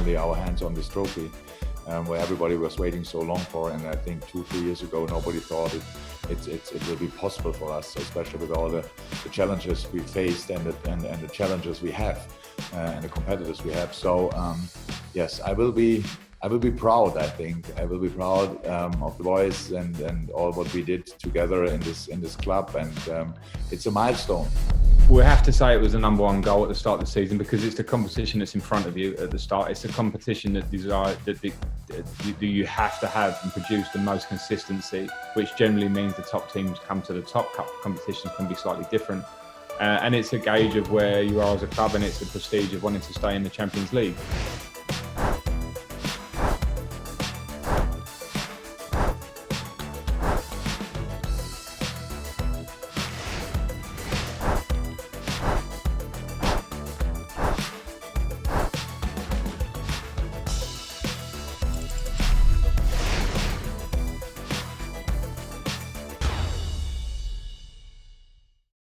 finally our hands on this trophy, where everybody was waiting so long for. And I think 2-3 years ago, nobody thought it will be possible for us, especially with all the challenges we faced and the challenges we have and the competitors we have. So yes, I will be proud. I think I will be proud of the boys and all what we did together in this club, and it's a milestone. We have to say it was the number one goal at the start of the season, because it's the competition that's in front of you at the start. It's a competition that you have to have and produce the most consistency, which generally means the top teams come to the top. Cup competitions can be slightly different. And it's a gauge of where you are as a club, and it's the prestige of wanting to stay in the Champions League.